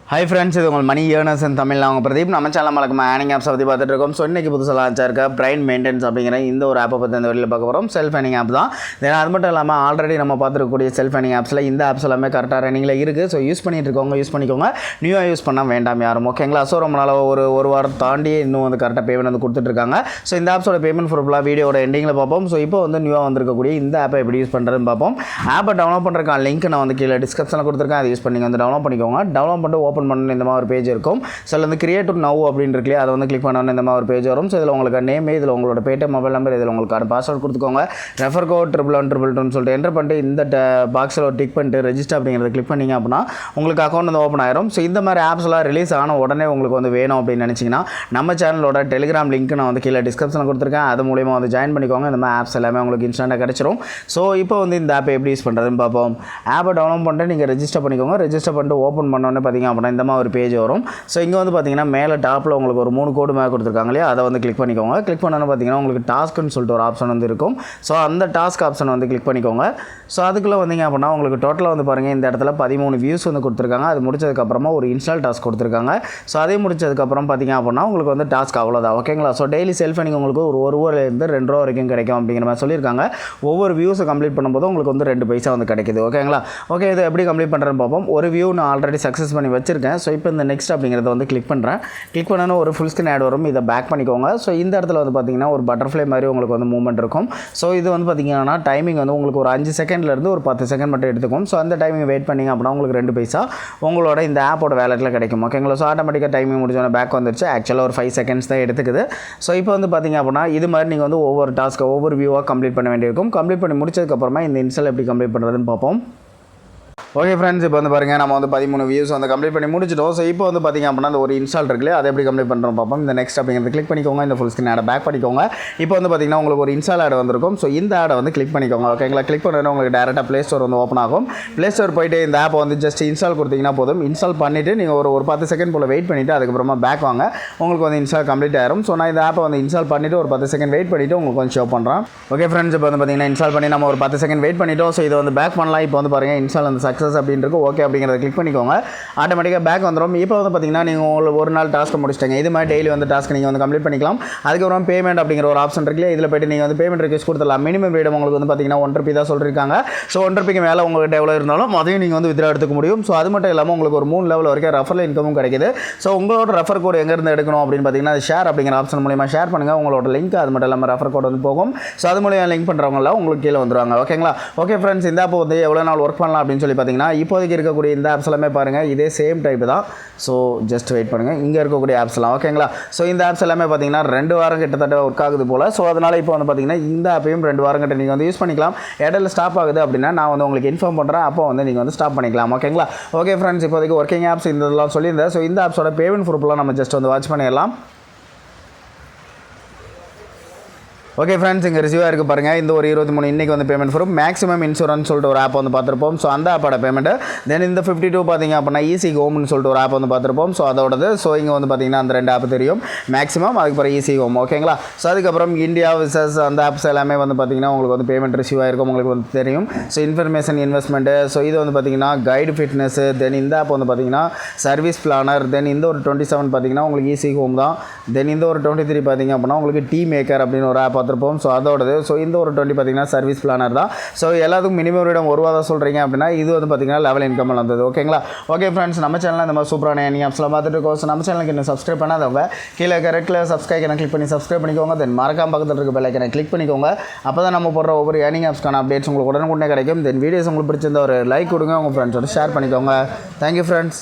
Hi friends, இது உங்கள் மணி earners இன் தமிழ். அவங்க பிரதீப். நம்ம சேனல் மறக்காம ஏர்னிங் ஆப்ஸ் பற்றி பார்த்துட்டு இருக்கோம். ஸோ இன்றைக்கி புதுசாக லான்ச் இருக்க பிரைன் மெயின்டெனன்ஸ் அப்படிங்கிற இந்த ஒரு ஆப்பை பற்றி இந்த வெளியில் பார்க்க போகிறோம். செல்ஃப் ஏர்னிங் ஆப் தான். தென் அது மட்டும் இல்லாமல் ஆல்ரெடி நம்ம பார்த்துருக்கக்கூடிய செல்ஃப் ஏர்னிங் ஆப்ஸில் இந்த ஆப்ஸ் எல்லாமே கரெக்டாக ரன்னிங்கில் இருக்குது. ஸோ யூஸ் பண்ணிட்டு இருக்கவங்க யூஸ் பண்ணிக்கோங்க, நியூவாக யூஸ் பண்ணால் வேண்டாம் யாரும். ஓகேங்களா? ஸோ ரொம்ப நாள் ஒரு வாரம் தாண்டி இன்னும் வந்து கரெக்டாக பேமெண்ட் வந்து கொடுத்துட்ருக்காங்க. ஸோ இந்த ஆப்ஸோட பேமெண்ட் ஃபுல்லாக வீடியோட எண்டிங்கில் பார்ப்போம். ஸோ இப்போ வந்து நியூவாக வந்திருக்கக்கூடிய இந்த ஆப்பை எப்படி யூஸ் பண்ணுறதுன்னு பார்ப்போம். ஆப்பை டவுன்லோட் பண்ணுறதுக்கான லிங்க் நான் வந்து கீழே டிஸ்கிரிப்ஷனில் கொடுத்துருக்கேன். அதை யூஸ் பண்ணி வந்து டவுன்லோட் பண்ணிக்கோங்க. டவுன்லோட் பண்ணிட்டு ஓப்பன் பண்ணணும் இந்த மாதிரி பேஜ் இருக்கும். ஸோ வந்து கிரியேட் நவ் அப்படின்னு இருக்குல்லையே, அதை வந்து கிளிக் பண்ணணும். இந்த மாதிரி ஒரு பேஜ் வரும். ஸோ இதில் உங்களுக்கு நேம், இதில் உங்களோட பேடிஎம் மொபைல் நம்பர், இதில் உங்களுக்கு பாஸ்வேர்ட் கொடுத்துக்கோங்க. ரெஃபர் கோட் 1111 சொல்லிட்டு என்டர் பண்ணிட்டு இந்த பாக்ஸில் ஒரு டிக் பண்ணிட்டு ரெஜிஸ்டர் அப்படிங்கிறத கிளிக் பண்ணிங்க அப்படின்னா உங்களுக்கு அக்கௌண்ட் வந்து ஓப்பன் ஆயிரும். ஸோ இந்த மாதிரி ஆப்ஸ்லாம் ரிலீஸ் ஆன உடனே உங்களுக்கு வந்து வேணும் அப்படின்னு நினச்சிங்கன்னா நம்ம சேனலோட டெலிகிராம் லிங்க் நான் வந்து கீழே டிஸ்கிரிப்ஷனில் கொடுத்துருக்கேன். அது மூலியமாக வந்து ஜாயின் பண்ணிக்கோங்க. இந்த மாதிரி ஆப்ஸ் எல்லாமே உங்களுக்கு இன்ஸ்டன்ட்டாக கிடச்சிரும். ஸோ இப்போ வந்து இந்த ஆப்பை எப்படி யூஸ் பண்ணுறதுன்னு பார்ப்போம். ஆப்பை டவுன்லோட் பண்ணிட்டு நீங்கள் ரெஜிஸ்டர் பண்ணிக்கோங்க. ரெஜிஸ்டர் பண்ணிட்டு ஓப்பன் பண்ணோன்னே பார்த்தீங்க அப்படின்னா இந்த மாதிரி ஒரு பேஜ் வரும். ஸோ இங்கே வந்து பார்த்தீங்கன்னா மேலே டாப்பில் உங்களுக்கு ஒரு 3 கோடு மேலே கொடுத்துருக்காங்க இல்லையா, அதை வந்து கிளிக் பண்ணிக்கோங்க. கிளிக் பண்ணோன்னு பார்த்தீங்கன்னா உங்களுக்கு டாஸ்க்குன்னு சொல்லிட்டு ஒரு ஆப்ஷன் வந்து இருக்கும். ஸோ அந்த டாஸ்க் ஆப்ஷன் வந்து கிளிக் பண்ணிக்கோங்க. ஸோ அதுக்குள்ளே வந்தீங்க அப்படின்னா உங்களுக்கு டோட்டலாக வந்து பாருங்கள், இந்த இடத்துல 13 வியூஸ் வந்து கொடுத்துருக்காங்க. அது முடிச்சதுக்கப்புறமா ஒரு இன்ஸ்டால் டாஸ்க் கொடுத்துருக்காங்க. ஸோ அதே முடிச்சதுக்கப்புறம் பார்த்தீங்க அப்படின்னா உங்களுக்கு வந்து டாஸ்க் அவ்வளோதான். ஓகேங்களா? ஸோ டெய்லி செல்ஃப் ஏர்னிங் உங்களுக்கு ஒரு ரூபாயிலேருந்து 2 ரூபா வரைக்கும் கிடைக்கும் அப்படிங்கிற மாதிரி சொல்லியிருக்காங்க. ஒவ்வொரு வியூஸை கம்ப்ளீட் பண்ணும்போது உங்களுக்கு வந்து 2 பைசா வந்து கிடைக்குது. ஓகேங்களா? ஓகே, இது எப்படி கம்ப்ளீட் பண்ணுறேன்னு பார்ப்போம். ஒரு வியூ நான் ஆல்ரெடி சக்ஸஸ் பண்ணி வச்சிருக்கேன். ஸோ இப்போ இந்த நெக்ஸ்ட் அப்படிங்கிறத வந்து கிளிக் பண்ணுறேன். கிளிக் பண்ணணும், ஒரு ஃபுல் ஸ்க்ரீன் ஆட் வரும். இதை பேக் பண்ணிக்கோங்க. ஸோ இந்த இடத்துல வந்து பார்த்தீங்கன்னா ஒரு பட்டர்ஃப்ளை மாதிரி உங்களுக்கு வந்து மூவ்மெண்ட் இருக்கும். ஸோ இது வந்து பார்த்தீங்கன்னா டைமிங் வந்து உங்களுக்கு ஒரு 5 செகண்ட்லேருந்து ஒரு 10 செகண்ட் மட்டும் எடுத்துக்கும். ஸோ அந்த டைமிங் வெயிட் பண்ணிங்க அப்படின்னா உங்களுக்கு 2 பைசா உங்களோட இந்த ஆப்போட வேலெட்டில் கிடைக்கும். ஓகேங்களா? ஸோ ஆட்டோமேட்டிக்காக டைமிங் முடிஞ்சோன்னா பேக் வந்துருச்சு. ஆக்சுவலாக ஒரு 5 செகண்ட்ஸ் தான் எடுத்துக்குது. ஸோ இப்போ வந்து பார்த்தீங்க அப்படின்னா இது மாதிரி நீங்கள் வந்து ஒவ்வொரு டாஸ்க்கை ஒவ்வொரு வியூவாக கம்ப்ளீட் பண்ண வேண்டியிருக்கும். கம்ப்ளீட் பண்ணி முடிச்சதுக்கப்புறமா இந்த இன்ஸ்டால் எப்படி கம்ப்ளீட் பண்ணுறதுன்னு பார்ப்போம். ஓகே ஃப்ரெண்ட்ஸ், இப்போ வந்து பாருங்கள், நம்ம வந்து 13 வியூஸ் வந்து கம்ப்ளீட் பண்ணி முடிச்சிட்டோம். ஸோ இப்போ வந்து பார்த்திங்க அப்படின்னா அந்த ஒரு இன்ஸ்டால் இருக்குல்ல, அதை எப்படி கம்ப்ளீட் பண்ணுறோம் பார்ப்போம். இந்த நெக்ஸ்ட் அப்படிங்கிறது கிளிக் பண்ணிக்கோங்க. இந்த ஃபுல் ஸ்க்ரீன் ஆடை பேக் பண்ணிக்கோங்க. இப்போ வந்து பார்த்திங்கன்னா உங்களுக்கு ஒரு இன்ஸ்டால் ஆட் வந்திருக்கும். ஸோ இந்த ஆடை வந்து கிளிக் பண்ணிக்கோங்க. ஓகேங்களா? கிளிக் பண்ணணும், உங்களுக்கு டேரெக்டாக ப்ளே ஸ்டோர் வந்து ஓப்பன் ஆகும். ப்ளே ஸ்டோர் போய்ட்டு இந்த ஆப்பை வந்து ஜஸ்ட் இன்ஸ்டால் கொடுத்தீங்கன்னா போதும். இன்ஸ்டால் பண்ணிவிட்டு நீங்கள் ஒரு 10 செகண்ட் போல் வெயிட் பண்ணிவிட்டு அதுக்கப்புறமா பேக் வாங்க. உங்களுக்கு வந்து இன்ஸ்டால் கம்ப்ளீட் ஆயிரும். ஸோ நான் இந்த ஆப்பை வந்து இன்ஸ்டால் பண்ணிவிட்டு ஒரு 10 செகண்ட் வெயிட் பண்ணிவிட்டு உங்களுக்கு வந்து ஷோ பண்ணுறேன். ஓகே ஃப்ரெண்ட்ஸ், இப்போ வந்து பார்த்திங்கன்னா இன்ஸ்டால் பண்ணி நம்ம ஒரு 10 செகண்ட் வெயிட் பண்ணிவிட்டோம். ஸோ இதை வந்து பேக் பண்ணலாம். இப்போ வந்து பாருங்கள், இன்ஸ்டால் வந்து சக்ஸஸ் அப்படின்னு இருக்கு. ஓகே அப்படிங்கிறத கிளிக் பண்ணிக்கோங்க. ஆட்டோமேட்டிக்காக பேக் வந்துடும். இப்போ வந்து பார்த்தீங்கன்னா நீங்கள் உங்களுக்கு ஒரு நாள் டாஸ்க்கு முடிச்சிட்டீங்க. இது மாதிரி டெய்லி வந்து டாஸ்க் நீங்கள் வந்து கம்ப்ளீட் பண்ணிக்கலாம். அதுக்கப்புறம் பேமெண்ட் அப்படிங்கிற ஒரு ஆப்ஷன் இருக்குல்ல, இதில் போய்ட்டு நீங்கள் வந்து பேமெண்ட் ரிக்வெஸ்ட் கொடுத்துடலாம். மினிமம் ரேட் உங்களுக்கு வந்து பார்த்தீங்கன்னா 1 ரூபி தான் சொல்லியிருக்காங்க. ஸோ 1 ரூபிக்கு மேலே உங்கள்கிட்ட எவ்வளோ இருந்தாலும் அதையும் நீங்கள் வந்து வித்ரா எடுத்துக்க முடியும். ஸோ அது மட்டும் இல்லாமல் உங்களுக்கு ஒரு 3 லெவல் வரைக்கும் ரெஃபரல் இன்கமும் கிடைக்குது. ஸோ உங்களோட ரெஃபர் கோடு எங்கேருந்து எடுக்கணும் அப்படின்னு பார்த்தீங்கன்னா ஷேர் அப்படிங்கிற ஆப்ஷன் மூலியமாக ஷேர் பண்ணுங்கள். உங்களோட லிங்க் அது மட்டும் இல்லாமல் ரெஃபர் கோடு வந்து போகும். ஸோ அது மூலியமாக லிங்க் பண்ணுறவங்களாம் உங்களுக்கு கீழே வந்துருவாங்க. ஓகேங்களா? ஓகே ஃப்ரெண்ட்ஸ், இந்த ஆப் வந்து எவ்வளோ நாள் ஒர்க் பண்ணலாம் அப்படின்னு சொல்லி பார்த்தீங்கன்னா இப்போதைக்கு இருக்கக்கூடிய இந்த ஆப்ஸ் எல்லாமே பாருங்கள், இதே சேம் டைப் தான். ஸோ ஜஸ்ட் வெயிட் பண்ணுங்கள். இங்கே இருக்கக்கூடிய ஆப்ஸ்லாம் ஓகேங்களா? ஸோ இந்த ஆப்ஸ் எல்லாமே பார்த்தீங்கன்னா 2 வாரம் கிட்டத்தட்ட ஒர்க் ஆகுது போல். ஸோ அதனால் இப்போ வந்து பார்த்தீங்கன்னா இந்த ஆப்பையும் 2 வாரம் கிட்ட நீங்கள் வந்து யூஸ் பண்ணிக்கலாம். இடையில ஸ்டாப் ஆகுது அப்படின்னா நான் வந்து உங்களுக்கு இன்ஃபார்ம் பண்ணுறேன். அப்போ வந்து நீங்கள் வந்து ஸ்டாப் பண்ணிக்கலாம். ஓகேங்களா? ஓகே ஃப்ரெண்ட்ஸ், இப்போதைக்கு ஒர்க்கிங் ஆப்ஸ் இந்த இதெல்லாம் சொல்லியிருந்தேன். ஸோ இந்த ஆப்ஸோட பேமெண்ட் ப்ரூஃப்லாம் நம்ம ஜஸ்ட் வந்து வாட்ச் பண்ணிடலாம். ஓகே ஃப்ரெண்ட்ஸ், இங்கே ரிசீவாக இருக்குது பாருங்கள். இந்த ஒரு 23 இன்றைக்கி வந்து பேமெண்ட் வரும். மேக்ஸிமம் இன்சூரன்ஸ் சொல்லிட்டு ஒரு ஆப் வந்து பார்த்துருப்போம். ஸோ அந்த ஆப்போட பேமெண்ட்டு. தென் இந்த 52 பார்த்தீங்க அப்படின்னா ஈஸி ஹோம்னு சொல்லிட்டு ஒரு ஆப் வந்து பார்த்துருப்போம். ஸோ அதோடது. ஸோ இங்கே வந்து பார்த்தீங்கன்னா அந்த 2 ஆப் தெரியும். மேக்ஸிமம், அதுக்கப்புறம் ஈஸி ஹோம். ஓகேங்களா? ஸோ அதுக்கப்புறம் இந்தியா விசஸ் அந்த ஆப்ஸ் எல்லாமே வந்து பார்த்தீங்கன்னா உங்களுக்கு வந்து பேமெண்ட் ரிசீவ் ஆகிருக்கும். உங்களுக்கு வந்து தெரியும். So information investment. ஸோ இது வந்து பார்த்தீங்கன்னா கைடு ஃபிட்னஸ்ஸு. தென் இந்த ஆப் வந்து பார்த்தீங்கன்னா சர்வீஸ் பிளானர். தென் இந்த ஒரு 27 பார்த்தீங்கன்னா உங்களுக்கு ஈஸி ஹோம் தான். தென் இந்த ஒரு 23 பார்த்தீங்க அப்படின்னா உங்களுக்கு டீ மேக்கர் அப்படின்னு ஒரு ஆப் பார்த்துருப்போம். ஸோ அதோடது. ஸோ இந்த ஒரு 20 பார்த்தீங்கன்னா சர்வீஸ் பிளானர் தான். ஸோ எல்லாத்துக்கும் மினிமம் ரேட் 1 ரூபா தான் சொல்கிறீங்க அப்படின்னா இது வந்து பார்த்தீங்கன்னா லெவல் இன்கம் வந்தது. ஓகேங்களா? ஓகே ஃப்ரெண்ட்ஸ், நம்ம சேனலில் இந்த மாதிரி சூப்பரான ஏர்னிங் ஆப்ஸ்லாம் பார்த்துட்டு இருக்கோம். ஸோ நம்ம சேனலுக்கு இன்னும் சப்ஸ்கிரைப் பண்ணாதவங்க கீழே ரெட்டில் சப்ஸ்கிரைப் கிளிக் பண்ணி சப்ஸ்கிரைப் பண்ணிக்கோங்க. தென் மறக்காம பக்கத்தில் இருக்க பெல் ஐக்கனை கிளிக் பண்ணிக்கோங்க. அப்போ தான் நம்ம போடுற ஒவ்வொரு ஏர்னிங் ஆப்ஸ்க்கான அப்டேட்ஸ் உங்களுக்கு உடனே கிடைக்கும். தென் வீடியோஸ் உங்களுக்கு பிடிச்சிருந்த ஒரு லைக் கொடுங்க, உங்கள் ஃப்ரெண்ட்ஸோட ஷேர் பண்ணிக்கோங்க. Thank you friends.